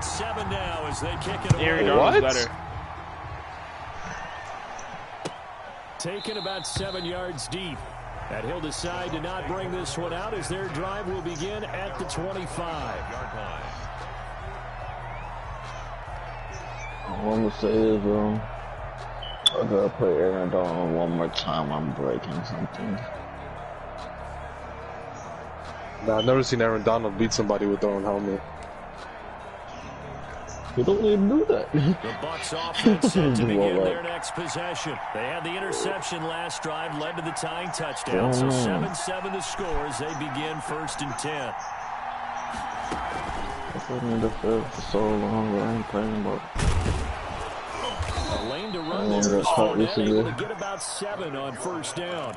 it's 7 now as they kick it away. What? Better. Taken about 7 yards deep. And he'll decide to not bring this one out as their drive will begin at the 25-yard line. I want to say is, I gotta play Aaron Donald one more time. I'm breaking something. Nah, I've never seen Aaron Donald beat somebody with their own helmet. You don't even do that. The Bucs offense set to begin their next possession. They had the interception last drive, led to the tying touchdown. So 7-7 the score as they begin 1st and 10. I've been in the field for so long, I ain't playing ball. A lane to run there is Fournette able to get about 7 on 1st down.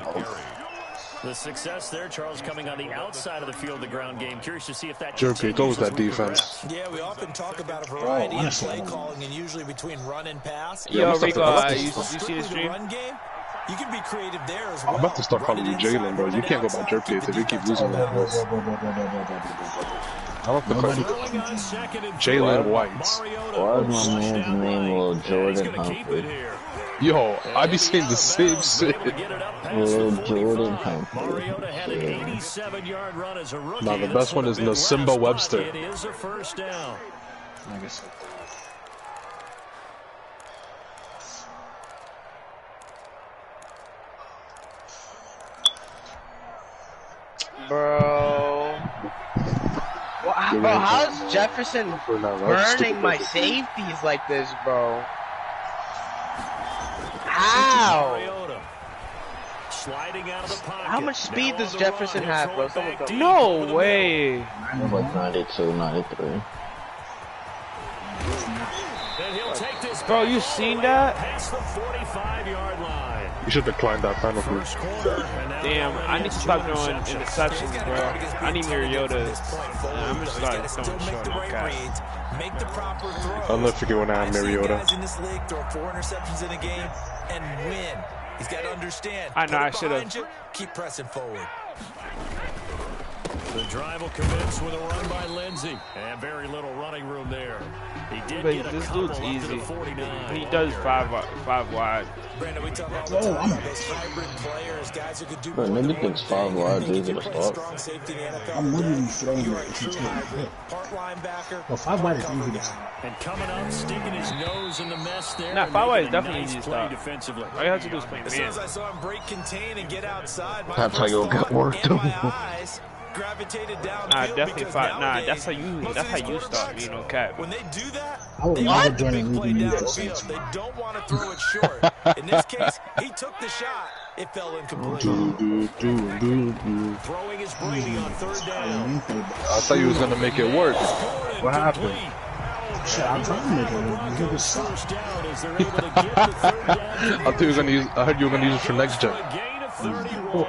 The success there, Charles, coming on the outside of the field, the ground game. Curious to see if that Jerky goes that defense. Yeah, we often talk about a variety of play calling, and usually between run and pass. Yo, Rico, you see the stream? Run game, you can be creative there as well. I'm about to start calling you Jalen, bro. You can't go by Jerky if you keep losing like this. I don't think Jalen White. Why is my man's name Lil Jordan Humphrey? Yo, I be saying the same shit. Lil Jordan Humphrey. Nah, the best one is Nasimba Webster. It is a 1st down. I guess so. Bro. Bro, how's Jefferson burning my safeties like this, bro? How? Sliding out of the pocket. How much speed does Jefferson have, bro? No way. Like 92, 93. Bro, you seen that? Past the 45-yard line. You should decline that penalty. Damn, I need to stop doing interceptions, bro. I need Mariota. I'm just like throwing short. Okay. Make the proper throw. I'll never forget when I had Mariota. Guys in this league throw 4 interceptions in a game and win. He's got to understand. I know, I should have. Keep pressing forward. The drive will commence with a run by Lindsey. And very little running room there. He did But get a this couple dude's up to easy. the 49. He does five wide. Brandon, we talk all the time about those hybrid players, guys who could do Bro, nigga thinks 5 wide easy to stop. I'm literally throwing it. Part linebacker. Well, 5 wide is easy to stop. And coming up, sticking his nose in the mess there. Nah, 5 wide is definitely easy to play stop. defensively. All you have to do is play As soon man. as I saw him break contain and get outside, my That's how you'll get work too. gravitated down. Nah, definitely 5. Nah, that's how you start, you know, cap. When they do that, would they never want join the a big league play in downfield. They don't want to throw it short. In this case, he took the shot. It fell incomplete. Throwing his Brady on 3rd down. I thought you was gonna make it work. What happened? Shit, I'm trying to make it work. Give us First down as they're able to get the 3rd down. I thought you were gonna use. I heard you were gonna use it for next gen. A gain of 31.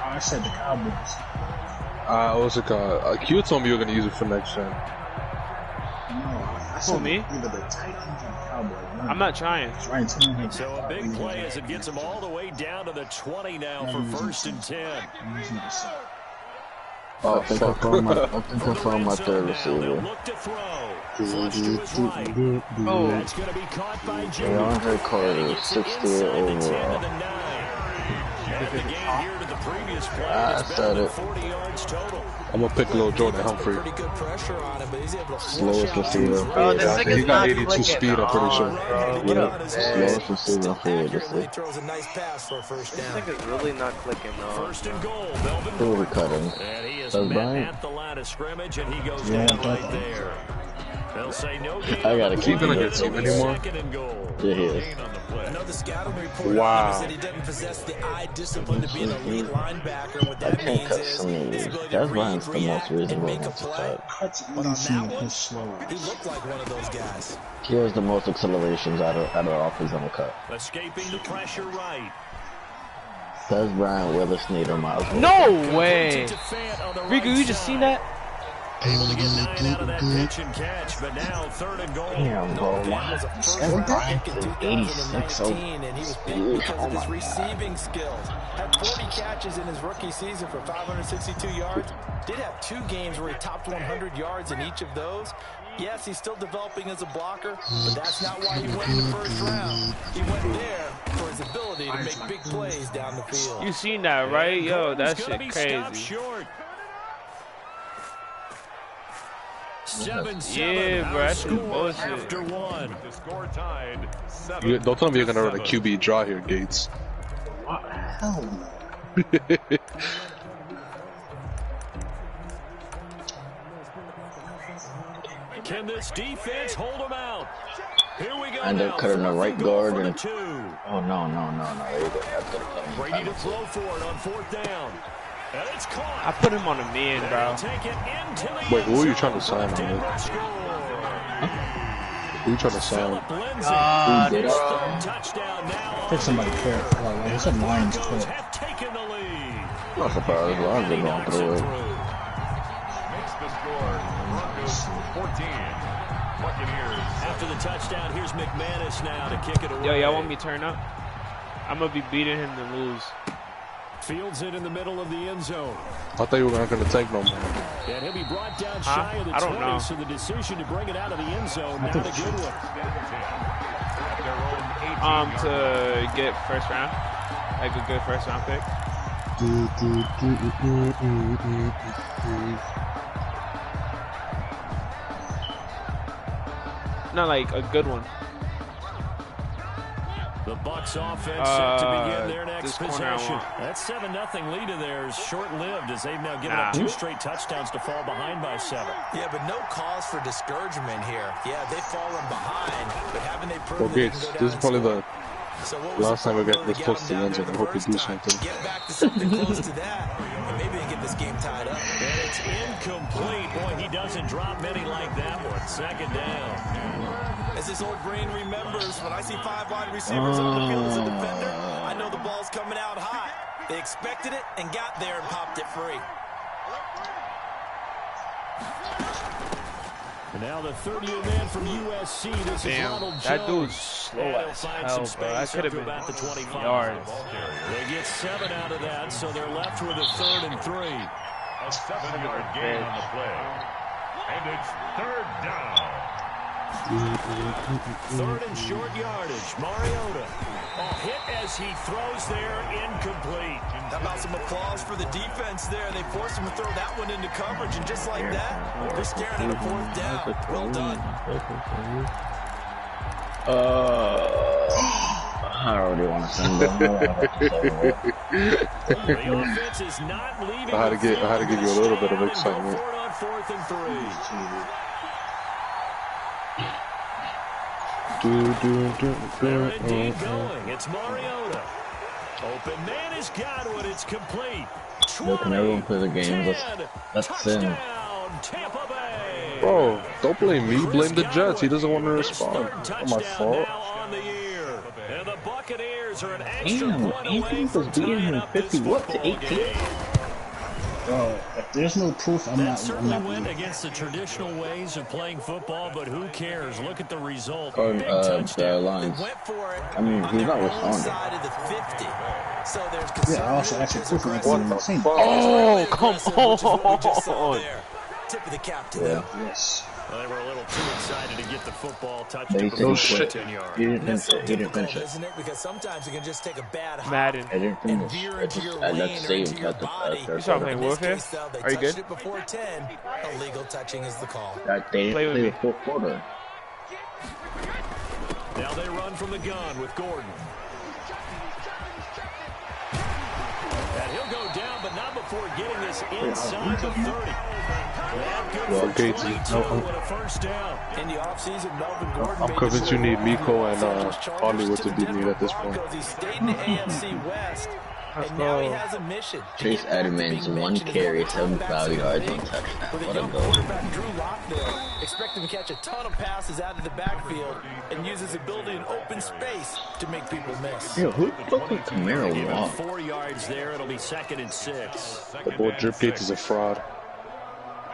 I said the Cowboys. What's it called? Q told me you were gonna use it for next gen. No, I said me? either the Titans or the Cowboys. I'm not trying. So a big play as it gets him all the way down to the 20 now for 1st and 10. I think I found my third receiver. Look to throw. Flush to his right. Oh, That's going to be caught by Jimmy. DeAndre Carter, 68 overall. And the gain here to the previous play. I said it. 40 yards total. I'm gonna pick Lil Jordan Humphrey. Pretty good pressure on him, but he's able to Slowest receiver. bro, this thing He is got not 82 clicking. speed, I'm pretty sure. Yeah, slowest receiver for this accurately league. throws a nice pass for a first This down. thing is really not clicking, though. 1st and goal. Melvin Who are we Gordon. cutting? And he is Does met Bryant? at the line of scrimmage, and he goes down right there. They'll say no gain. I gotta keep him on your It'll team be anymore? 2nd and goal. Yeah, he is. Gain on the play. Another scouting report Wow. said he doesn't possess the eye discipline to be an elite linebacker. And what I that can't means cut is some of his these. ability to That's read, Bryant's the most react, and reasonable make a one to play. cut. But on that one, he looked like one of those guys. He has the most accelerations out of the offense on the cut. Escaping the pressure right. That's Brian Willis, Sneed, or Miles. No way! Rico, you just seen that? Able to get 9 out of that pitch and catch, but now 3rd and goal. Damn, bro. Noah was a first-round pick in 86 2019, and he was picked because of his receiving skills. Had 40 catches in his rookie season for 562 yards. Did have 2 games where he topped 100 yards in each of those. Yes, he's still developing as a blocker, but that's not why he went in the first round. He went there for his ability to make big plays down the field. You seen that, right? Yo, that shit crazy. Yeah, bro, that's bullshit. After 1. The score tied. Don't tell me you're gonna run a QB draw here, Gates. What? Hell no. Can this defense hold them out? Here we go. And they're cutting the right guard and 2. oh no. There you go. That's gonna come. Brady to throw for it on 4th down. And it's caught. I put him on a man, bro. Take it into the Wait, who are you trying to sign on with? Who are you trying to sign? Touchdown now. I think somebody quit. Well, he said Lions quit. Have taken the lead. Not surprised. Lions are going through it. Makes the score. Broncos 14. Buccaneers. After the touchdown, here's McManus now to kick it away. Yo, y'all want me to turn up? I'm gonna be beating him to lose. Fields it in the middle of the end zone. I thought you were not gonna take no more. And he'll be brought down shy of the 20, so the decision to bring it out of the end zone, not a good one. To get first round, like a good first round pick. Not like a good one. The Bucs offense set to begin their next this possession. That 7-0 lead of theirs short-lived as they've now given up 2 straight touchdowns to fall behind by 7. Yeah, but no cause for discouragement here. Yeah, they've fallen behind, but haven't they proven Well, Gates, this is probably the last time we get this close to the end zone. I hope you do something. Get back to something close to that, and maybe they get this game tied up. And it's incomplete. Boy, he doesn't drop many like that one. 2nd down. As this old brain remembers, when I see 5 wide receivers on the field as a defender, I know the ball's coming out hot. They expected it and got there and popped it free. And now the 30th man from USC. This is Ronald Jones. That dude's slow as hell, bro. That could have been about the 25 yards. They get 7 out of that, so they're left with a 3rd and 3. A 7-yard gain on the play. And it's 3rd down. 3rd and short yardage. Mariota. Hit as he throws there, incomplete. How about some applause for the defense there? They forced him to throw that one into coverage, and just like that, they're staring at a 4th down. Well done. I already want to send them. The offense is not leaving. I had to give you a little bit of excitement. On 4th and 3. They're indeed going. It's Mariota. Open man is Godwin. It's complete. Can everyone play the game? Let's send. Tampa Bay. Bro, don't blame me. Blame the Jets. He doesn't want to respond. Not my fault. On the year. And the Buccaneers are an extra Damn, point away Anthony from was beating tying him up this 50 what to football 18? game. Bro, if there's no proof, I'm That not certainly went believing. against the traditional ways of playing football, but who cares? Look at the result. Or, Big the touchdown. Lions. Went for it. I mean, he's not on their own responding. side of the 50. So there's Yeah, I also actually proof it. What the Insane. fuck? Oh, come on. Tip of the cap to Yeah. them. Yes. Well, they were a little too excited to get the football touched They it said before he quit. 10 yards. He didn't That's so finish it. He didn't difficult, finish it. isn't it? Because sometimes you can just take a bad hop Madden. I didn't and finish. veer I into just your I lane got or saved into your at the body. You saw me playing In this Warfare? case, though, they Are you touched good? it before 10. Illegal touching is the call. That they Play didn't with play me. the fourth quarter. Now they run from the gun with Gordon. And he'll go down, but not before getting this inside the 30. Well, Gates, And a first down. In the offseason, Melvin Gordon I'm made convinced the you need trade Miko and Chargers to Hollywood to the beat me Denver at this point. Broncos. He stayed in the AFC West, and now he has a mission. to Chase get back to Edmonds, being 1 mentioned as carry, a 75 yards, big. 1 touchdown. With a What a young goal. quarterback, Drew Lock there, expect him to catch a ton of passes out of the backfield and use his ability in open space to make people miss. Yo, who fucking Camaro Give him walk? 4 yards there. It'll be 2nd and 6. The boy Drip Gates is a fraud.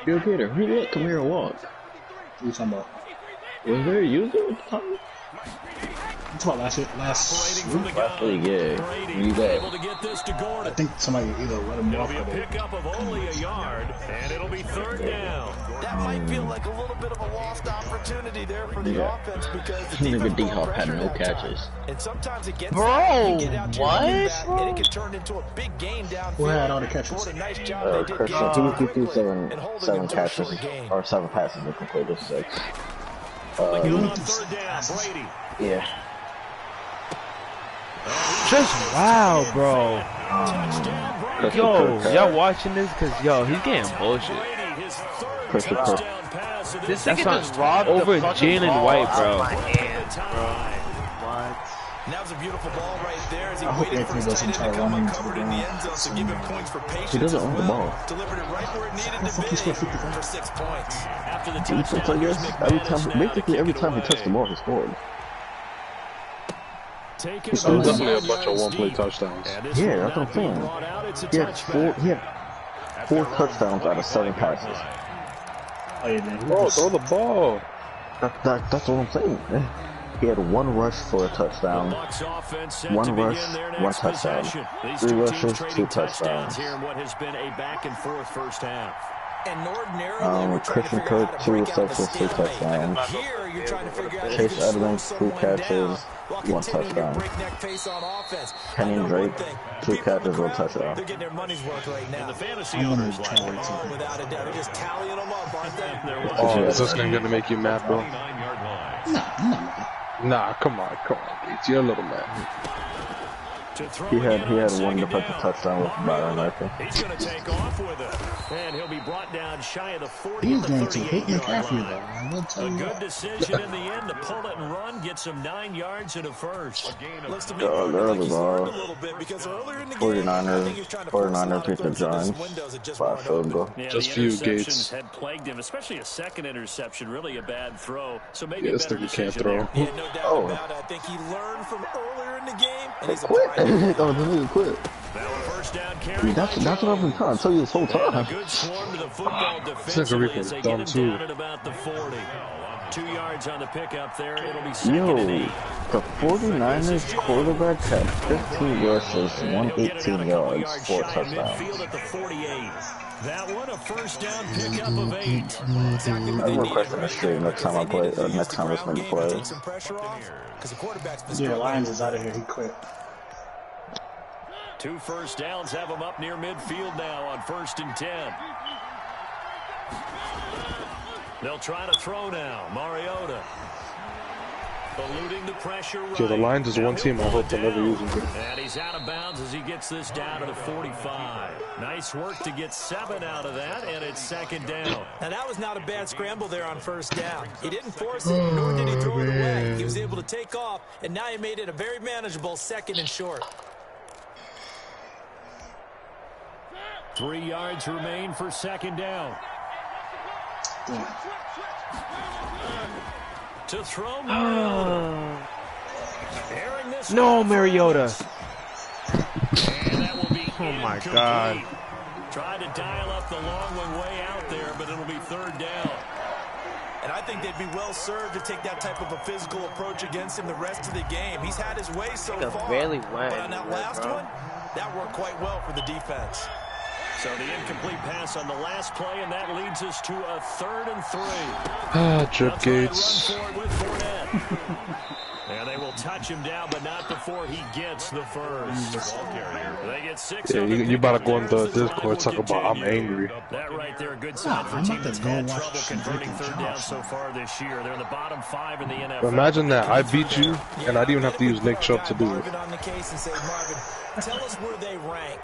Yo, Gator, who let Kamara walk? What are you talking about? Was there a user at the time? It's about last week. Last week, yeah. You got. I think somebody either let him walk or they. Pickup of only a yard, and it'll be third down. That might feel like a little bit of a lost opportunity there for the offense because the Nigga defense D-Hop had no catches. and sometimes it gets Bro, get out to what? and it can turn into a big gain downfield. Who had all the catches? What a nice job they did Christian, getting he threw and holding seven them to a catches, short gain. or 7 passes and completed 6. On third down, Brady. Yeah. Just wow, bro. Christian Yo, Kirk, y'all watching this? Cause yo, he's getting bullshit. Christian Kirk. This That's nigga not just robbed over the fucking Jalen ball White, out bro. of my hand, bro. What? And that was a beautiful ball right there as he I hope waited for his Anthony tight end to doesn't try come running to uncovered the in the ground. end zone to give him points for patience. He doesn't as own the well. ball. Delivered it right where it needed to Fuck, he's be scored 55. for 6 points. After the Defense, I touchdown, guess, every time he touched the ball, he scored. There's definitely a bunch of one-play touchdowns. Yeah, that's what I'm saying. He had 4 touchdowns out of 7 passes. Oh yeah, man. Bro, throw the ball. That's what I'm saying. He had 1 rush for a touchdown, 1 rush, 1 touchdown, 3 rushes, 2 touchdowns. Here in what has been a back and forth first half. And ordinarily, Christian Kirk, 2 receptions, 2 touchdowns. Here, you're trying to figure out Chase Edmonds, 2 catches, 1 touchdown. Kenny Drake, 2 catches, 1 touchdown. They're getting their money's worth right now. The fantasy I'm gonna owners try like it. Oh, without a doubt. They're just tallying them up, aren't they? Oh, is this game gonna make you mad, bro? Nah. Nah, come on, Gates. You're a little mad. He had 1 defensive touchdown with Byron Murphy. He's going to take off with it. And he'll be brought down shy of the 40 He's to going to hate 38 yard McCaffrey line. though. I will tell A you good that. decision in the end to pull it and run, get some 9 yards and a first. Looks to me There like was he's learned a little bit because earlier in the game, I think he was trying to force a lot of beat the throws into some Giants windows that just by a weren't field open. goal. Yeah, Just the few interceptions Gates. had plagued him, especially a second interception, really a bad throw. So maybe Yeah, a this better nigga can't decision throw. there. Yeah, no doubt Oh. about it. I think he learned from earlier in the game, and They he's quit. applied it. Oh, this nigga quit. Now a first down carry. That's what I've been trying to tell you this whole And a time. good swarm to the football This nigga defensively Rico's as they dumb get him too. down at about the 40. 2 yards on the pickup there. It'll be second Yo, and 8. the 49ers quarterback had 15 rushes, And he'll get it out 118 a couple yards, 4 shy of touchdowns. midfield at the 48. That one, a first down pickup of 8. Exactly what I'm they gonna needed question right the stream there, next time I because play, they needed to next use time the this ground nigga game to plays. take some pressure off, because the quarterback's been Yeah, struggling. Lions is out of here. He quit. 2 first downs have him up near midfield now on 1st and 10. They'll try to throw now. Mariota eluding the pressure. Yeah, the Lions is one team I hope they'll never use him. And he's out of bounds as he gets this down to the 45. Nice work to get 7 out of that, and it's second down. Now, that was not a bad scramble there on first down. He didn't force it, nor did he throw it away. He was able to take off, and now he made it a very manageable 2nd and short. 3 yards remain for second down. To throw Mariota. Airing this No, one. Mariota. And that will be Oh my incomplete. God. Tried to dial up the long one way out there, but it'll be 3rd down. And I think they'd be well served to take that type of a physical approach against him the rest of the game. He's had his way so That far. barely went But on that anywhere, last bro. one, that worked quite well for the defense. So the incomplete pass on the last play, and that leads us to a 3rd and 3. Ah, Drip They'll try and Gates. run for it with Fournette. And they will touch him down, but not before he gets the first. They get 6 Yeah, on the you about to pickup go in there the as the drive Discord will talk about I'm continue. angry. That right there, a good sign for a I'm team about that's to go had watch trouble some converting freaking 3rd down Josh. so far this year. They're in the bottom 5 in the NFL. Imagine that. I beat you, and I didn't even have to use Nick Chubb to do it. Marvin on the case and say, Marvin, tell us where they rank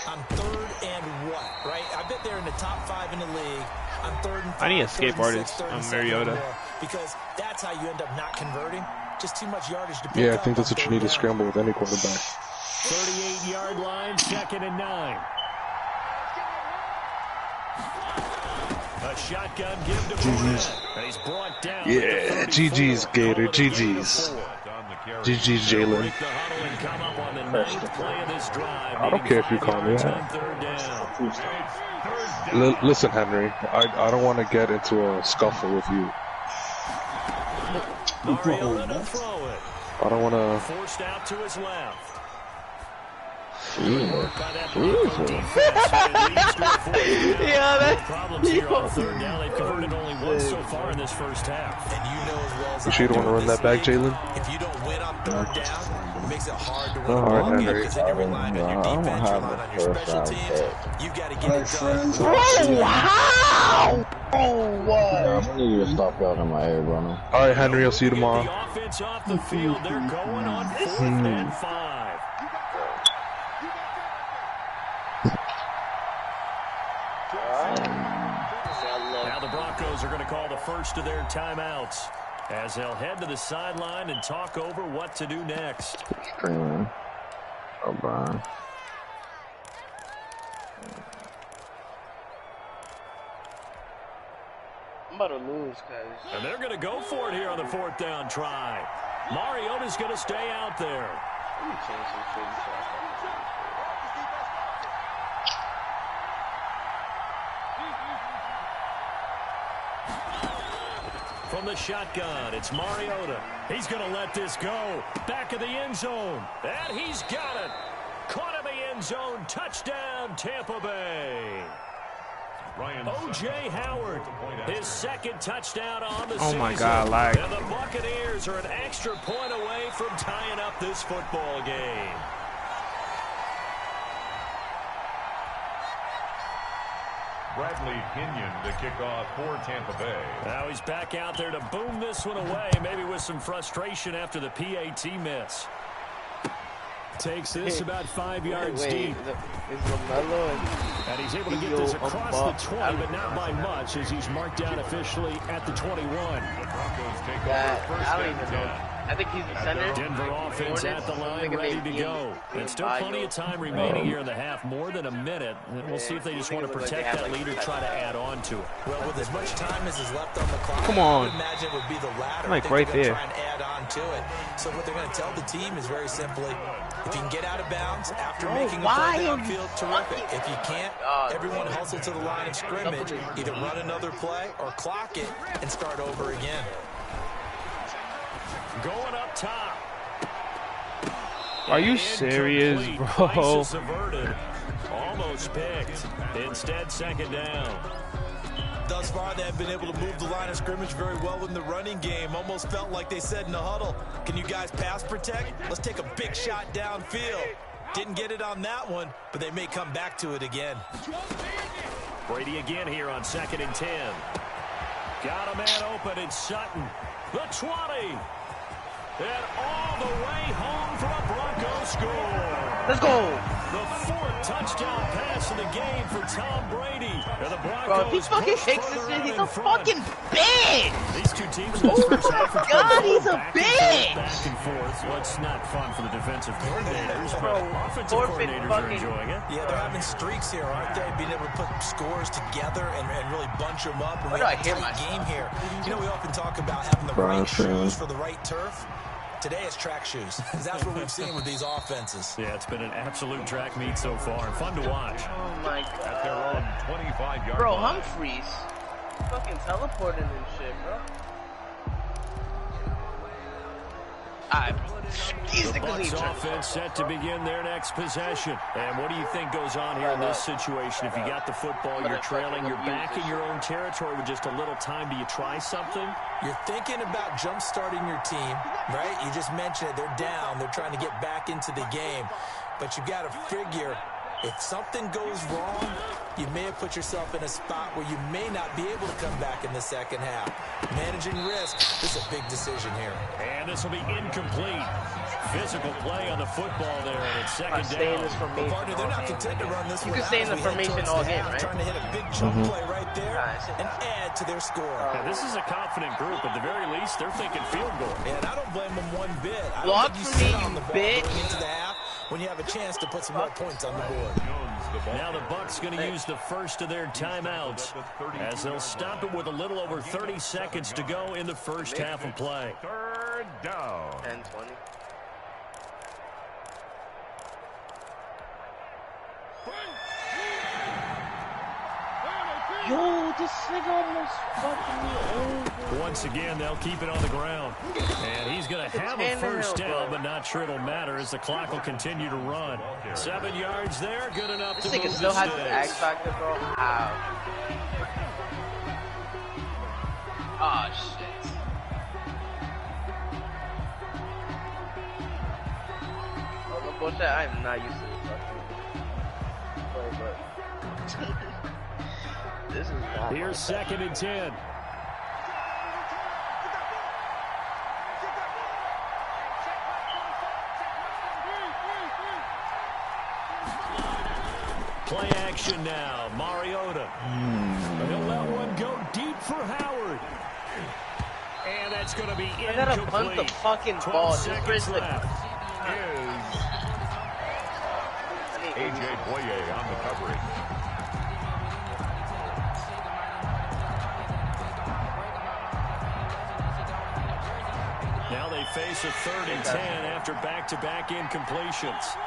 on 3rd and what, right? I bet they're in the top 5 in the league on 3rd and 5, I need a escape 3rd and artist 6, 3rd and on 7 or Mariota. more, because that's how you end up not converting. Just too much yardage to pick Yeah, I up think that's on what you 3rd need to down. scramble with any quarterback. 38-yard line, 2nd and 9. A shotgun give to Fournette. And he's brought down. Yeah, at the 34. GG's Gator, Call it a gain of GG's. 4. GG's Jalen. Break the huddle and come up on the 9th play of this drive. I don't care if you call me yards that. on 3rd down. Listen, Henry, I don't want to get into a scuffle with you. Mariota to throw it. I don't want to. Forced out to his left. Jesus. Problems here on third down. They've converted only one so far in this first half. And you know as well as You sure you don't want to run that back, Jalen? if you don't win on third down, it makes it hard to win All a right, ball game Henry. because then you're relying on your defense, you're relying on your special teams. You got to get it done. Oh, how? Oh, wow. I need you to stop out in my ear, bro. All right, Henry, I'll see you tomorrow. The offense off the field. They're going on 4th and 5. Now the Broncos are going to call the first of their timeouts as they'll head to the sideline and talk over what to do next. Streaming. Oh, Brian. I'm about to lose, guys. And they're going to go for it here on the 4th down try. Mariota's going to stay out there. Let me change some shit. From the shotgun, it's Mariota. He's going to let this go. Back of the end zone. And he's got it. Caught in the end zone. Touchdown, Tampa Bay. O.J. Howard, his second touchdown on the season. Oh, my God, like. And the Buccaneers are an extra point away from tying up this football game. Bradley Pinion to kick off for Tampa Bay. Now he's back out there to boom this one away, maybe with some frustration after the PAT miss. Takes this about 5 yards deep. And he's able to get this across the 20, but not by much, as he's marked down officially at the 21. The Broncos take over I first don't and even 10. know. I think he's the center. Denver offense at the line, ready to go. And still plenty of time remaining here in the half, more than a minute. And we'll see if they just want to protect that lead or try to add on to it. Well, with as much time as is left on the clock, Come on. I would imagine it would be the latter. Like I think right they're there. gonna try and add on to it. So what they're going to tell the team is very simply, if you can get out of bounds after making a play downfield, terrific. If you can't, everyone hustle to the line of scrimmage, either run another play or clock it and start over again. Going up top. Are you serious, bro? Crisis averted. Almost picked. Instead, second down. Thus far, they have been able to move the line of scrimmage very well in the running game. Almost felt like they said in the huddle, can you guys pass protect? Let's take a big shot downfield. Didn't get it on that one, but they may come back to it again. Brady again here on 2nd and 10. Got a man open. It's Sutton. The 20. And all the way home for a Broncos score. Let's go. The 4th touchdown pass of the game for Tom Brady. And the Broncos Bro, if he fucking push takes further this in, out he's in a front. fucking bitch. These two teams in this first half are God, trying to he's go a back bitch. Back and forth. Well, it's not fun for the defensive coordinators, but Bro, offensive forfeit coordinators are fucking- enjoying it. Yeah, they're having streaks here, aren't they? Being able to put scores together and really bunch them up. And Why we do I have a hear tight myself? game here. You know, we often talk about having the Brian right Sherman. shoes for the right turf. Today it's track shoes. That's what we've seen with these offenses. Yeah, it's been an absolute track meet so far. Fun to watch. Oh my At their god. own 25-yard Bro, line. Humphreys. Fucking teleporting and shit, bro. The Bucs offense set to begin their next possession. And what do you think goes on here in this situation? If you got the football, you're trailing, you're back in your own territory with just a little time. Do you try something? You're thinking about jump-starting your team, right? You just mentioned it. They're down. They're trying to get back into the game. But you've got to figure, if something goes wrong, you may have put yourself in a spot where you may not be able to come back in the second half. Managing risk, this is a big decision here. And this will be incomplete. Physical play on the football there, and it's second Stay in down. this formation. Partner, they're not content to run this You one can stay out in as the we head formation towards all the game, half, right? Trying to hit a big jump play right there and add to their score. Now, this is a confident group. At the very least, they're thinking field goal. And I don't blame them one bit. I Block don't think you for me, sit on the you ball bitch. going into the half when you have a chance to put some more points on the board. Now the Bucs going to use the first of their timeouts as they'll stop it with a little over 30 seconds to go in the first half of play. 3rd down. 10-20. Yo, this nigga almost fucking me over. Once again, they'll keep it on the ground. And he's going to have a first down, but not sure it'll matter as the clock will continue to run. 7 yards there, good enough to move the sticks. This nigga still has his X factor, bro. How? Oh, shit. Oh, no bullshit. I'm not used to this fucking play, but... This is not Here's 2nd and 10. Play action now, Mariota. He'll let one go deep for Howard. And that's going to be incomplete. I gotta punt the fucking ball. Seconds left. A.J. Boye on the coverage. Now they face a 3rd and 10 after back-to-back incompletions.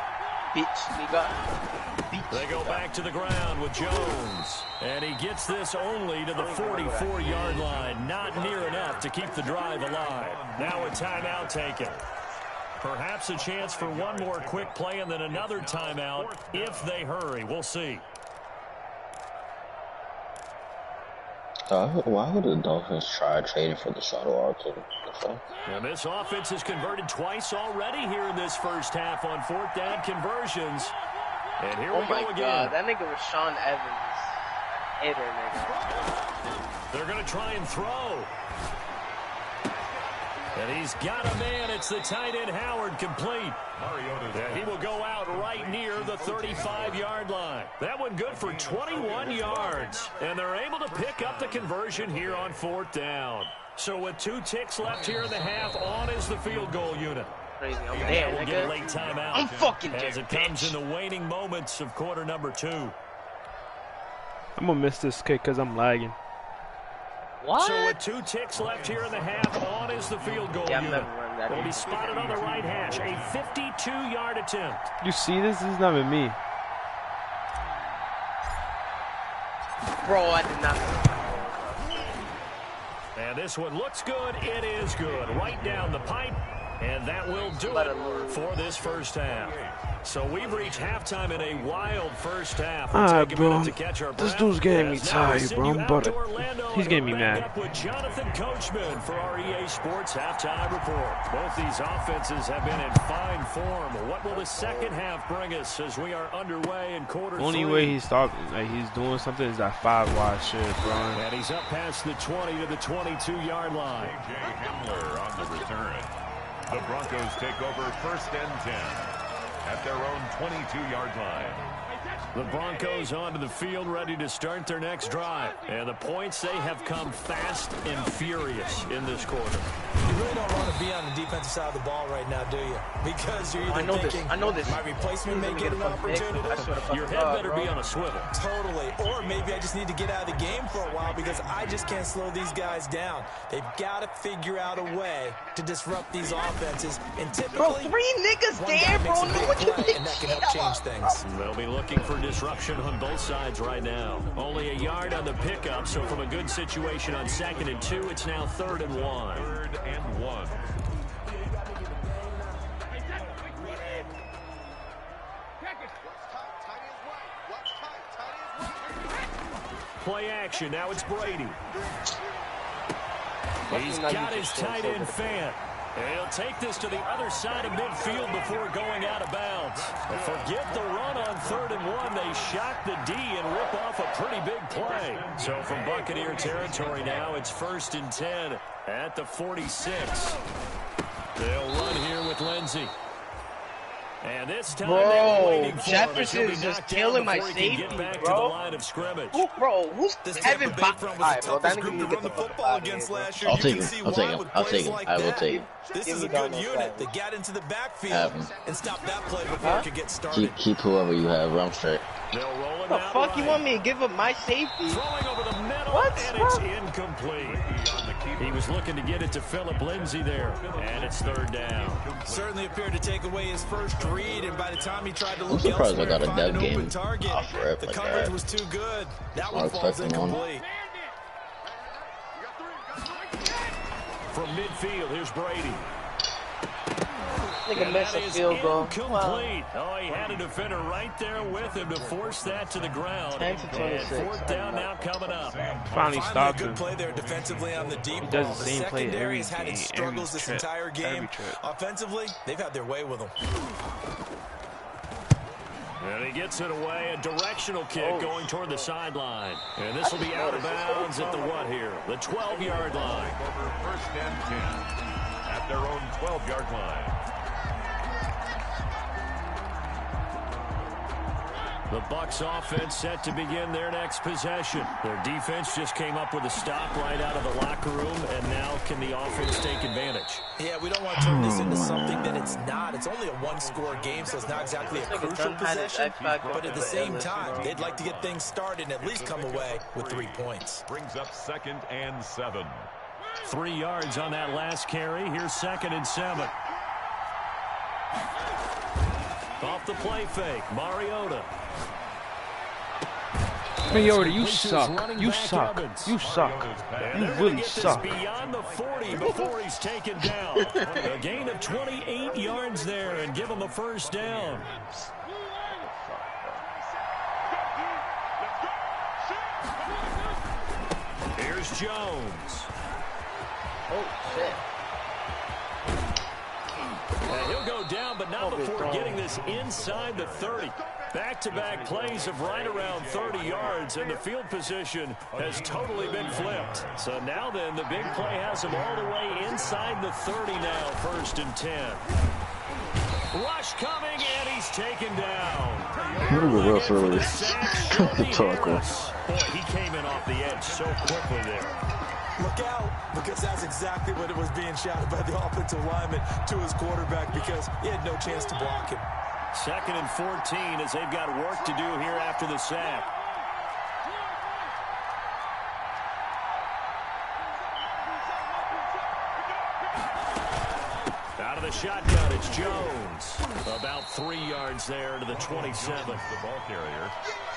They go back to the ground with Jones. And he gets this only to the 44-yard line. Not near enough to keep the drive alive. Now a timeout taken. Perhaps a chance for one more quick play and then another timeout if they hurry. We'll see. Why would the Dolphins try trading for the shuttle archer? And this offense has converted twice already here in this first half on 4th down conversions. And here we go again. God, that nigga was Sean Evans. Hitter, nigga. They're going to try and throw. And he's got a man. It's the tight end Howard complete. And he will go out right near the 35-yard line. That one good for 21 yards. And they're able to pick up the conversion here on 4th down. So with 2 ticks left here in the half, on is the field goal unit. Crazy. I'm And dead, we'll get a late timeout. I'm fucking dead, as it comes in the waning moments of quarter number 2. I'm gonna miss this kick because I'm lagging. What? So with 2 ticks left here in the half, on is the field goal unit. Will be spotted on the right hash. A 52-yard attempt. You see this? This is not even me. Bro, I did not. And this one looks good. It is good. Right down the pipe. And that will do it for this first half. So we've reached halftime in a wild first half. Alright, bro. This dude's getting me tired, bro. I'm buttered. He's getting me mad. With Jonathan Coachman for our EA Sports halftime report. Both these offenses have been in fine form. What will the second half bring us as we are underway in quarter 3? Only way he's talking, like he's doing something, is that 5-wide shit, bro. And he's up past the 20 to the 22-yard line. A.J. Hamler on the return. The Broncos take over 1st and 10 at their own 22-yard line. The Broncos onto the field, ready to start their next drive. And the points, they have come fast and furious in this quarter. You really don't want to be on the defensive side of the ball right now, do you? Because you're either thinking, I know this. My replacement may get an opportunity. Your head better be on a swivel. Totally. Or maybe I just need to get out of the game for a while because I just can't slow these guys down. They've got to figure out a way to disrupt these offenses. And typically, bro, 3 niggas there, bro. No one can and that can help change things. They'll be looking for disruption on both sides right now. Only a yard on the pickup, so from a good situation on 2nd and 2, it's now 3rd and 1. 3rd and 1. Play action. Now it's Brady. He's got his tight end Fant. And he'll take this to the other side of midfield before going out of bounds. And forget the run on 3rd and 1. They shock the D and rip off a pretty big play. So from Buccaneer territory now, it's 1st and 10 at the 46. They'll run here with Lindsey. And this time, bro, Jefferson is just killing my safety, bro. Bro, who's Kevin Bach? Alright, bro, that nigga need to get the fuck out of here. I'll take him. I will take him. This is a good unit that got into the backfield and stopped that play before it could get started. Keep whoever you have. I'm straight. What the fuck you want me to give up my safety? Throwing over the middle. What? And it's incomplete. He was looking to get it to Phillip Lindsay there, and it's third down. Certainly appeared to take away his first read, and by the time he tried to I'm look surprised I elsewhere got a and find dev an open game target, off rip the like coverage that. was too good. That one I was falls expecting one. incomplete. From midfield, here's Brady. Nigga missed a field goal. Incomplete. Oh, he had a defender right there with him to force that to the ground. 10 to 26. And fourth down now coming up. Finally stopped a him. good play there defensively on the deep He does ball. the same play secondary every has had game, its struggles this every entire trip, game. every trip. Offensively, they've had their way with him. And he gets it away. A directional kick going toward the sideline. And this will be out of bounds at the what here? The 12-yard line. Over first and 10 at their own 12-yard line. The Bucs offense set to begin their next possession. Their defense just came up with a stop right out of the locker room, and now can the offense take advantage? Yeah, we don't want to turn this into something that it's not. It's only a one-score game, so it's not exactly a crucial possession. But at the same time, they'd like to get things started and at least come away with 3 points. Brings up 2nd and 7. 3 yards on that last carry. Here's 2nd and 7. Off the play fake, Mariota. Mariota, you suck. You suck. You suck. You really suck. Beyond the 40 before he's taken down. A gain of 28 yards there and give him a first down. Here's Jones. Oh, shit. And he'll go down, but not before getting this inside the 30. Back-to-back plays of right around 30 yards, and the field position has totally been flipped. So now then, the big play has him all the way inside the 30 now, 1st and 10. Rush coming, and he's taken down. Look at Russ early. Tackle. Boy, he came in off the edge so quickly there. Look out, because that's exactly what it was being shouted by the offensive lineman to his quarterback, because he had no chance to block him. 2nd and 14 as they've got work to do here after the sack. Out of the shotgun, it's Jones. About 3 yards there to the 27th. The ball carrier.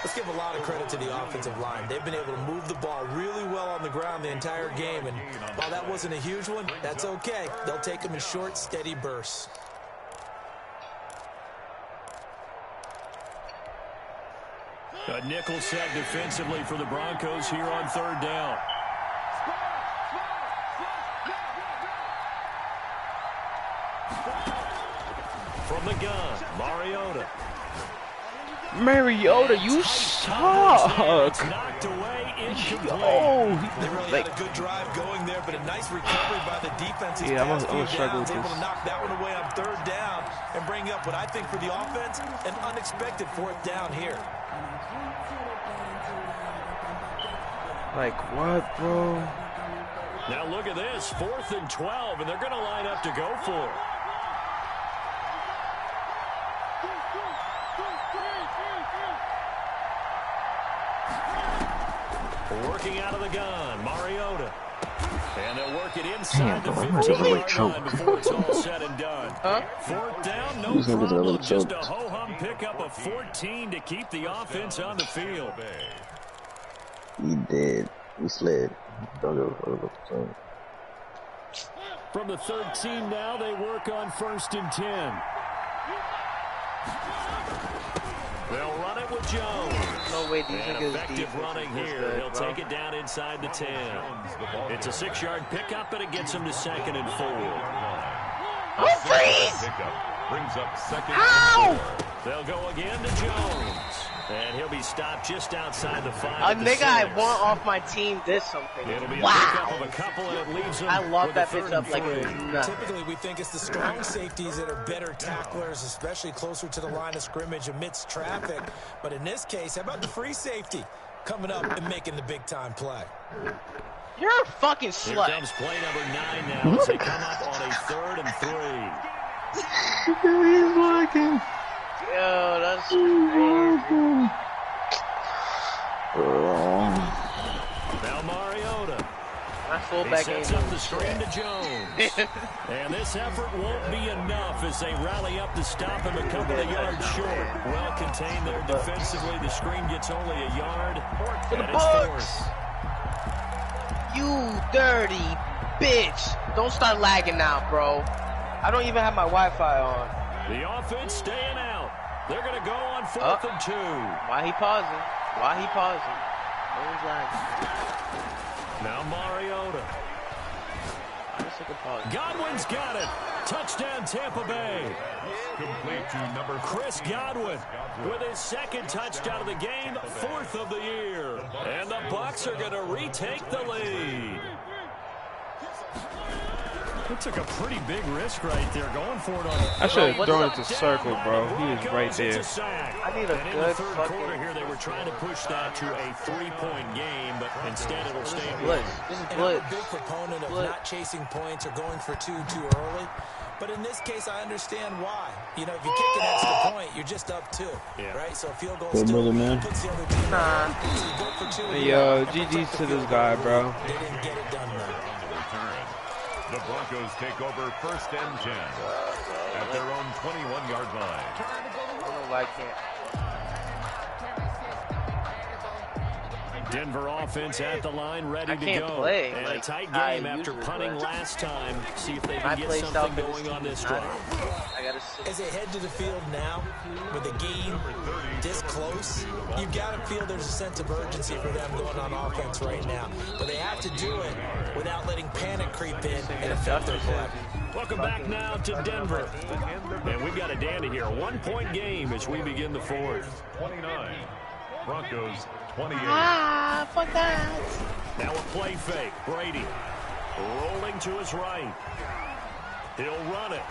Let's give a lot of credit to the offensive line. They've been able to move the ball really well on the ground the entire game, and while that wasn't a huge one, that's okay. They'll take them in short, steady bursts. A nickel set defensively for the Broncos here on 3rd down. From the gun, Mariota. Mariota, you suck. Knocked away, incomplete. They really had a good drive going there, but a nice recovery by the defense. Yeah, I'm gonna struggle with able this. to knock that one away on 3rd down and bring up what I think for the offense, an unexpected 4th down here. Like what, bro? Now look at this, 4th and 12, and they're going to line up to go for it. Working out of the gun, Mariota. And they'll work it inside the 15-yard line before it's all said and done. 4th down, no problem. Just a ho-hum pickup of 14 to keep the offense on the field. He did. He slid. From the 13 now, they work on 1st and 10. They'll run it with Jones. No way, these And niggas effective running here. good, He'll take it down inside the 10. It's a 6-yard pickup, and it gets him to 2nd and 4. Oh, freeze! Pickup brings up 2nd Ow! and 4. They'll go again to Jones. And he'll be stopped just outside the 5. A nigga I want off my team did something. It'll be a Wow. pickup of a couple, and it leaves him I love with that a 3rd bitch up and like 3. it's nothing. Typically, we think it's the strong safeties that are better tacklers, especially closer to the line of scrimmage amidst traffic. But in this case, how about the free safety coming up and making the big-time play? You're a fucking Here slut. comes play number 9 now as they come up on a 3rd and 3. He's working. Yo, that's crazy. Now Mariota. He sets up the screen to Jones. And this effort won't be enough as they rally up to stop him a couple of yards short. Well contained there defensively. The screen gets only a yard. For the Bucks. You dirty bitch. Don't start lagging now, bro. I don't even have my Wi-Fi on. The offense staying out. They're going to go on 4th and 2. Why he pausing? Why he pausing? No one's lagging. Now Mariota. Godwin's got it. Touchdown Tampa Bay. Complete to number Chris Godwin with his second touchdown of the game, 4th of the year. And the Bucs are going to retake the lead. He took a pretty big risk right there, going for it on. I should have thrown it to circle, bro. He was right there. I need a and good in the third quarter here, they were trying to push that to a 3-point game, but instead it'll stay in blitz. This is blitz. I'm a big proponent of not chasing points or going for two too early. But in this case, I understand why. You know, if you kick an extra point, you're just up 2, right? So a field goal still puts the other team on. So you go for 2. Hey, yo, GG's to this guy, bro. They didn't get it done, though. The Broncos take over 1st and 10 at their own 21-yard line. I don't know why I can't. Denver offense at the line, ready to go. Play and like a tight game after punting last time. See if they can get something going on this drive. As they head to the field now, with the game this close, you've got to feel there's a sense of urgency for them going on offense right now. But they have to do it without letting panic creep in and affect their play. Welcome back now to Denver. And we've got a dandy here. 1-point game as we begin the 4th. 29. Broncos 28. Fuck that. Now a play fake. Brady rolling to his right. He'll run it.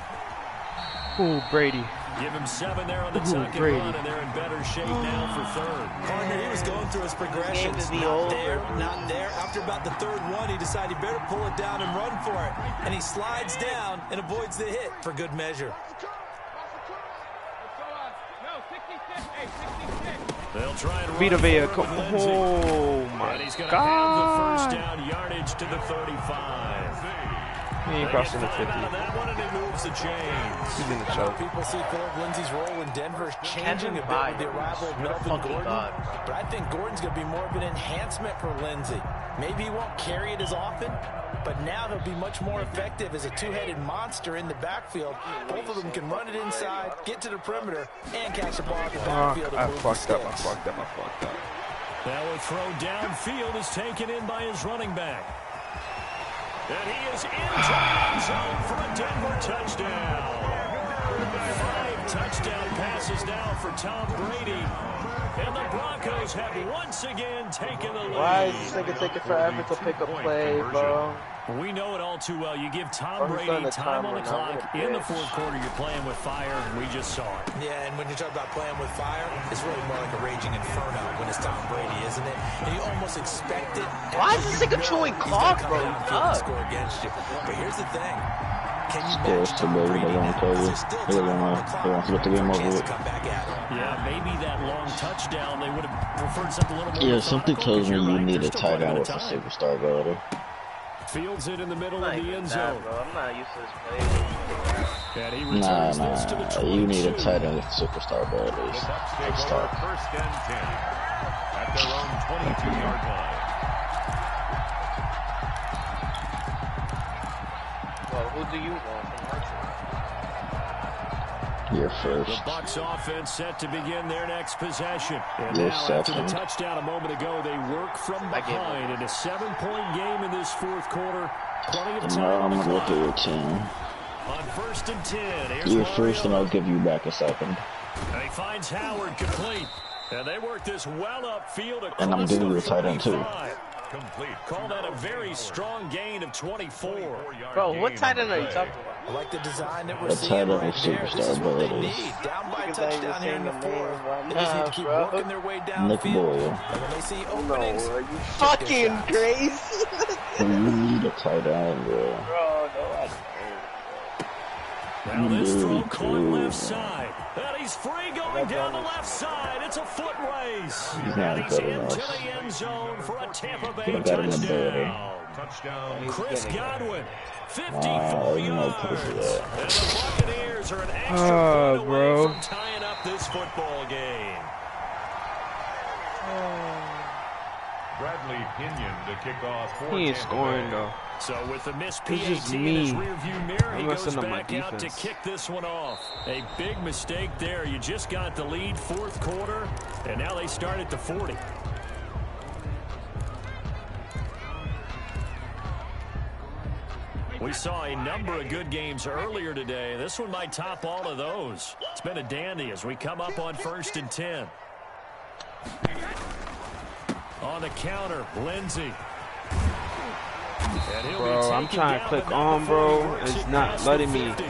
Ooh, Brady. Give him 7 there on the tuck and run, and they're in better shape now for 3rd. Partner, he was going through his progressions. Not there, not there. After about the 3rd one, he decided he better pull it down and run for it. And he slides down and avoids the hit for good measure. They'll try and Vita Vea. Oh, my God. He's going God. to have the first down yardage to the 35. He ain't crossing the 50. That one, and he moves the chains. He's in the choke. People see Philip Lindsay's role in Denver changing a bit with the arrival of Melvin Gordon. But I think Gordon's going to be more of an enhancement for Lindsay. Maybe he won't carry it as often, but now he'll be much more effective as a two-headed monster in the backfield. Both of them can run it inside, get to the perimeter, and catch the ball in the backfield. I fucked up. Now a throw downfield is taken in by his running back. And he is into the end zone for a Denver touchdown. 5 touchdown passes now for Tom Brady. And the Broncos have once again taken the lead. Why is this nigga taking forever to pick a play, bro? We know it all too well. You give Tom Brady time on the clock. In the 4th quarter, you're playing with fire, and we just saw it. Yeah, and when you talk about playing with fire, it's really more like a raging inferno when it's Tom Brady, isn't it? And you almost expect it. Why is this nigga chewing clock, bro? Score against you. But here's the thing. Can you Still, match Tom Brady? They want to get the game over with. Yeah, maybe that long touchdown, they would have preferred something a little more. Yeah, something tells me you need a tight end with a superstar ability. Fields it in the middle of the end zone. I'm not used to this play. And he returns this to the 22. You need a tight end with superstar abilities. It's tough. 1st and 10 at their own 22-yard line. Well, who do you want from Archer? You're first. The Bucs offense set to begin their next possession. And You're now, after the second. touchdown a moment ago, they work from behind in a 7-point game in this 4th quarter. Plenty of time. I'm going to look at your team. On 1st and 10. You're first, and I'll give you back a second. And he finds Howard complete. And they work this well upfield. And I'm giving you a tight end, too. Complete. Call that a very strong gain of 24. Bro, what tight end are you talking about? I like the design that we're The seeing tight end right with there. This superstar is what they abilities. need. Down by a You touchdown here in the 4th. They just need to keep working their way Nick downfield. Boyle. And when they see openings, Are you fucking crazy? You need a tight end, bro. Bro, no, I don't. Now this throw caught left side. And he's free going down the left side. It's a foot race. He's And not he's good into enough. the end zone for a Tampa Bay Could've got him in there. touchdown. Chris Godwin, 54 you know, yards. push it. And the Buccaneers are an extra point away from tying up this football game. Bradley Pinion to kick off for He ain't Tampa scoring Bay. though. So with the missed It's PAT just in me. his rearview mirror, he I'm goes messing up my back out to defense. kick this one off. A big mistake there. You just got the lead fourth quarter, and now they start at the 40. We saw a number of good games earlier today. This one might top all of those. It's been a dandy as we come up on 1st and 10. On the counter, Lindsey. Bro, I'm trying to click on, bro. It's not letting me. This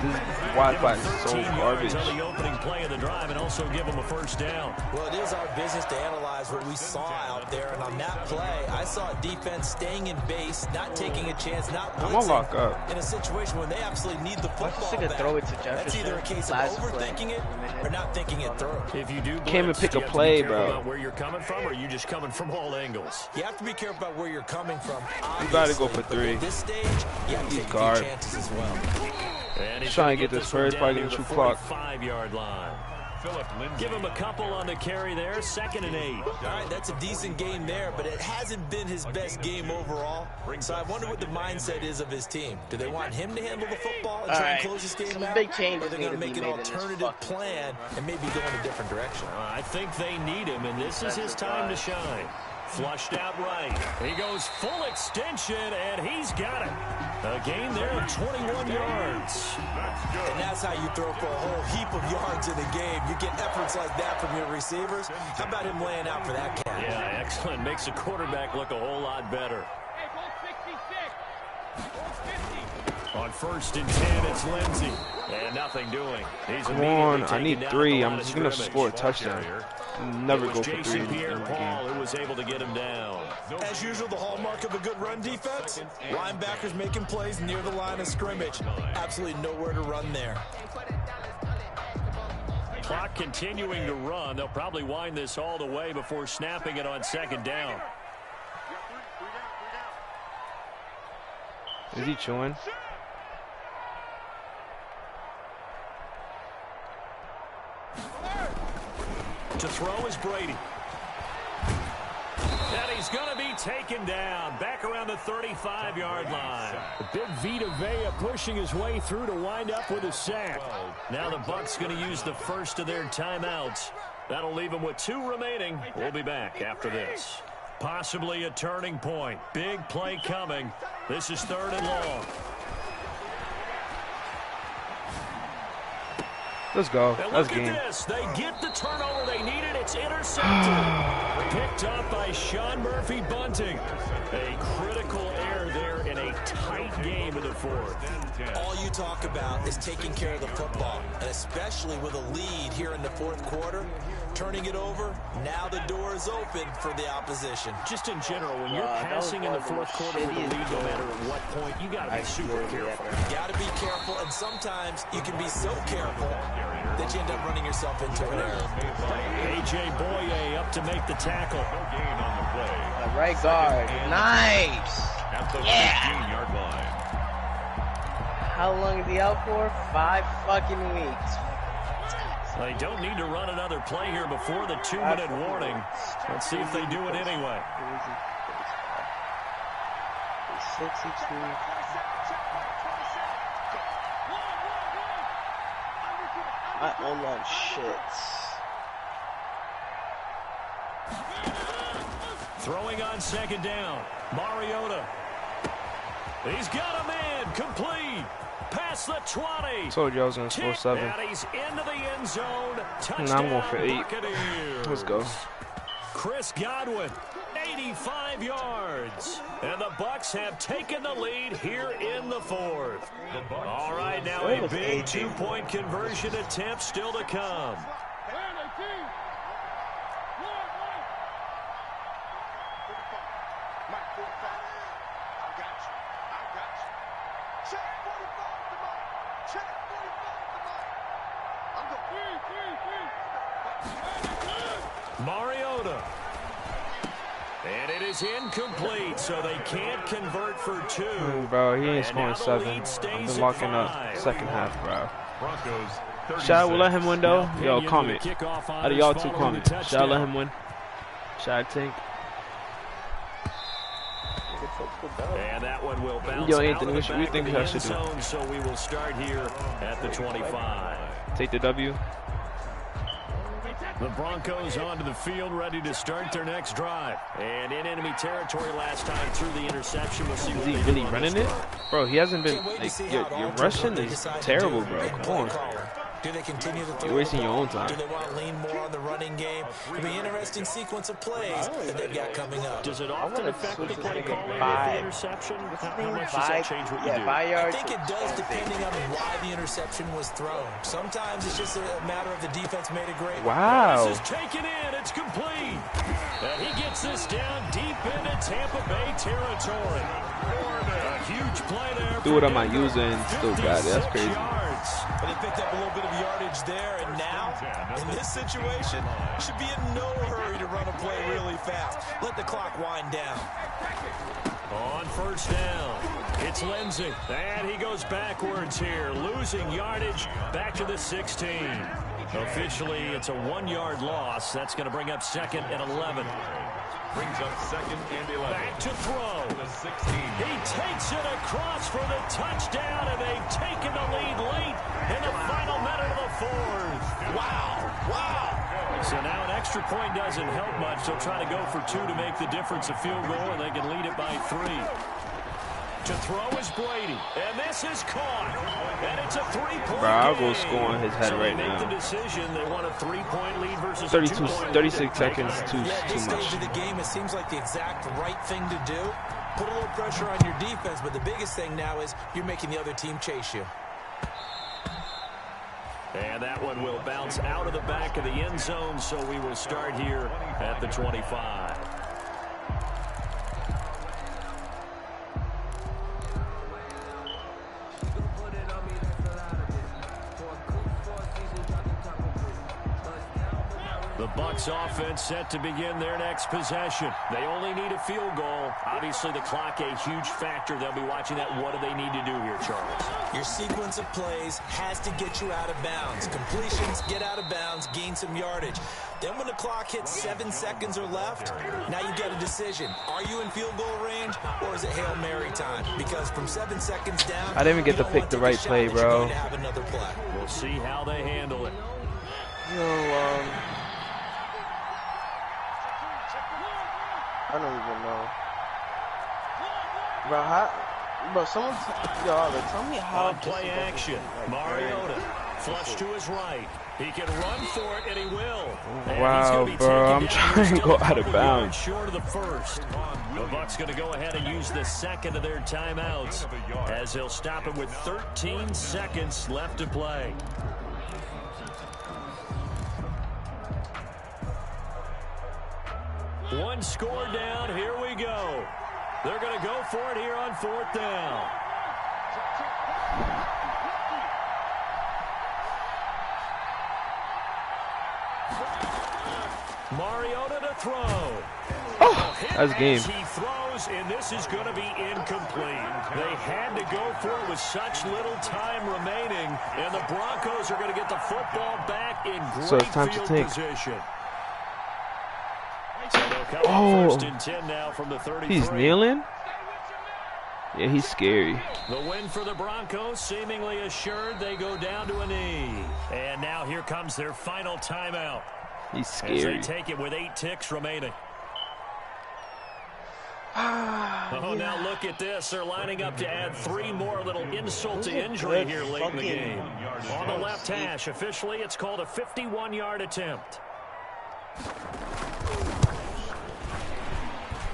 Wi-Fi is so garbage. On the opening play of the drive and also give them a first down. Well, it is our business to analyze what we saw out there, and on that play, I saw defense staying in base, not taking a chance, not I'm gonna lock blitzing up. in a situation when they absolutely need the football back. Throw it to Jefferson. That's either a case of overthinking it or not thinking it through. If you do blitz, Can't even pick a you have to be play, careful bro. about where you're coming from, or are you just coming from all angles? You have to be careful about where you're coming from. You gotta go for But 3. at this stage, you have to take a guard. few chances as well. And he's Trying gonna to get this one first, probably down gonna near the shoot clock. 45-yard line. Philip Lindsay. Give him a couple on the carry there. 2nd and 8. All right, that's a decent game there, but it hasn't been his best game overall. So I wonder what the mindset is of his team. Do they want him to handle the football and try and close this game out? Big changes or they're need going to to be make an made in this alternative fucking plan and maybe go in a different direction? I think they need him, and this is his time to shine. Flushed out right. He goes full extension, and he's got it. A gain there of 21 yards. And that's how you throw for a whole heap of yards in a game. You get efforts like that from your receivers. How about him laying out for that cat? Yeah, excellent. Makes the quarterback look a whole lot better. On 1st and 10, it's Lindsey. And nothing doing. He's Come on, immediately I need taken down 3. at the I'm line just of gonna scrimmage. score a touchdown. Never It go was for 3 Jason in the Pierre-Paul game. who was able to get him down. As usual, the hallmark of a good run defense, linebackers making plays near the line of scrimmage. Absolutely nowhere to run there. Clock continuing to run. They'll probably wind this all the way before snapping it on 2nd down. Is he chewing? To throw is Brady. And he's going to be taken down back around the 35-yard line. Big Vita Vea pushing his way through to wind up with a sack. Now the Bucs going to use the first of their timeouts. That'll leave them with 2 remaining. We'll be back after this. Possibly a turning point. Big play coming. This is 3rd and long. Let's go. And That's look game. at this. They get the turnover they needed. It's intercepted. Picked up by Sean Murphy Bunting. A critical error there in a tight game in the 4th. All you talk about is taking care of the football, and especially with a lead here in the 4th quarter, turning it over, now the door is open for the opposition. Just in general, when you're passing in the 4th quarter with a lead, no matter at what point, you got to be super careful. You got to be careful, and sometimes you can be so careful that you end up running yourself into an error. A.J. Boye up to make the tackle. No gain on the play. Right guard. Nice. At the Yeah. 15-yard line. How long is he out for? 5 fucking weeks. They don't need to run another play here before the 2-minute warning. Let's see if they do it anyway. 62. My online shits. Throwing on 2nd down. Mariota. He's got a man. Complete. Past the 20. Told you I was gonna score 7. And he's into the end zone. And I'm going for 8. Buccaneers. Let's go. Chris Godwin, 85 yards. And the Bucs have taken the lead here in the 4th. All right, now a big 2-point conversion attempt still to come. Mariota. And it is incomplete, so they can't convert for 2. Bro, he ain't scoring 7. I've been locking up second half, bro. Should I let him win, though? Yo, comment. Out of y'all 2 comment. Should I let him win? Should I think? And that one will bounce. Yo, Anthony, what you think I should do? So we will start here at the 25. Take the W. The Broncos onto the field, ready to start their next drive. And in enemy territory last time through the interception. We'll see. Is he really running it? Bro, he hasn't been, like, your rushing is terrible, bro. Come on. Do they continue to throw? You're wasting your own time. Do they want to lean more on the running game? It'll be an interesting sequence of plays that they've got coming up. Does it often affect the play calling with the interception? How much does that change what you do? 5 yards. I think it does, depending on why the interception was thrown. Sometimes it's just a matter of the defense made a great. Wow. This is taken in. It's complete. And he gets this down deep into Tampa Bay territory. A huge play there. Do it on my user and still got it. That's crazy. But they picked up a little bit of yardage there, and now, in this situation, should be in no hurry to run a play really fast. Let the clock wind down. On first down, it's Lindsey, and he goes backwards here, losing yardage back to the 16. Officially, it's a 1-yard loss. That's going to bring up 2nd and 11. Brings up 2nd and 11. Back to throw. The 16. He takes it across for the touchdown, and they've taken the lead late in the final minute of the 4th. Wow. Wow. So now an extra point doesn't help much. They'll try to go for 2 to make the difference a field goal, and they can lead it by 3. To throw is Brady, and this is caught, and it's a 3-point Bro, I'll go score on his head so right they make now. the decision. They want a 3-point lead versus 32, a 2-point 36 seconds, too At this much. stage of the game, it seems like the exact right thing to do. Put a little pressure on your defense, but the biggest thing now is you're making the other team chase you. And that one will bounce out of the back of the end zone, so we will start here at the 25. The Bucs offense set to begin their next possession. They only need a field goal. Obviously, the clock a huge factor. They'll be watching that. What do they need to do here, Charles? Your sequence of plays has to get you out of bounds. Completions, get out of bounds, gain some yardage. Then when the clock hits 7 seconds or left, now you get a decision. Are you in field goal range, or is it Hail Mary time? Because from 7 seconds down, I didn't even get to pick the right play, bro. We'll see how they handle it. I don't even know. Bro, someone, tell me how. On play action, Mariota, flush to his right. He can run for it, and he will. And wow, bro, I'm trying to go out of bounds. Short of the first. The Bucs going to go ahead and use the second of their timeouts as they'll stop it with 13 seconds left to play. One score down. Here we go. They're going to go for it here on 4th down. Mariota to throw. Oh, that's game. He throws, and this is going to be incomplete. They had to go for it with such little time remaining, and the Broncos are going to get the football back in great field position. Oh, first and 10 now from the 33. He's kneeling? Yeah, he's scary. The win for the Broncos seemingly assured. They go down to a knee. And now here comes their final timeout. He's scary. As they take it with 8 ticks remaining. Now look at this. They're lining up to add 3 more. Little insult to injury here late in the game. On the left hash, officially it's called a 51-yard attempt.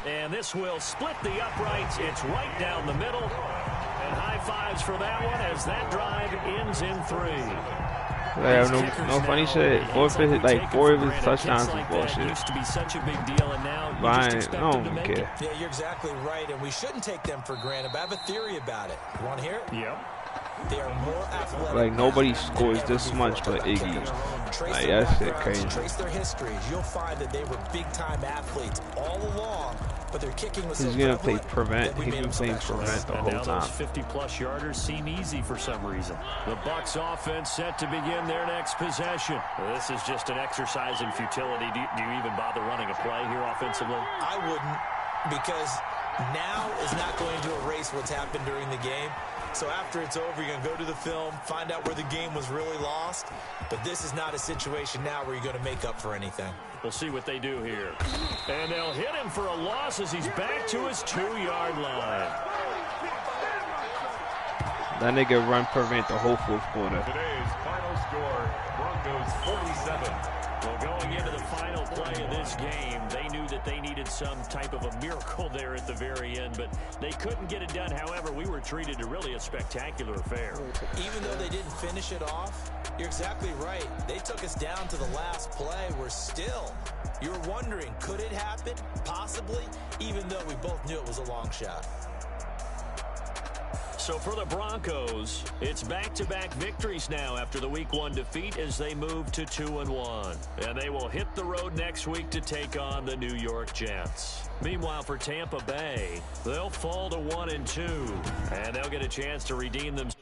And this will split the uprights. It's right down the middle. And high fives for that one as that drive ends in 3. They have no funny shit. 4 of his touchdowns is bullshit. Used to be such a big deal, and now you Fine. just expect them to make it. Yeah, you're exactly right, and we shouldn't take them for granted, but I have a theory about it. You want to hear it? Yep. They are more athletic. Like, nobody scores this much but Iggy. Like, that shit crazy. Trace their histories. You'll find that they were big-time athletes all along, but their kicking was He's gonna play prevent. He's been playing prevent the whole time. Those 50-plus yarders seem easy for some reason. The Bucs offense set to begin their next possession. This is just an exercise in futility. Do you even bother running a play here offensively? I wouldn't, because now is not going to erase what's happened during the game. So after it's over, you're going to go to the film, find out where the game was really lost. But this is not a situation now where you're going to make up for anything. We'll see what they do here. And they'll hit him for a loss as he's back to his 2-yard line. That nigga run prevent the whole fourth quarter. Today's final score, Broncos 47. Well, going into the final play of this game, they knew that they needed some type of a miracle there at the very end, but they couldn't get it done. However, we were treated to really a spectacular affair. Even though they didn't finish it off, you're exactly right. They took us down to the last play. We're still, you're wondering, could it happen? Possibly, even though we both knew it was a long shot. So for the Broncos, it's back-to-back victories now after the Week 1 defeat as they move to 2-1. And they will hit the road next week to take on the New York Jets. Meanwhile, for Tampa Bay, they'll fall to 1-2, and they'll get a chance to redeem themselves.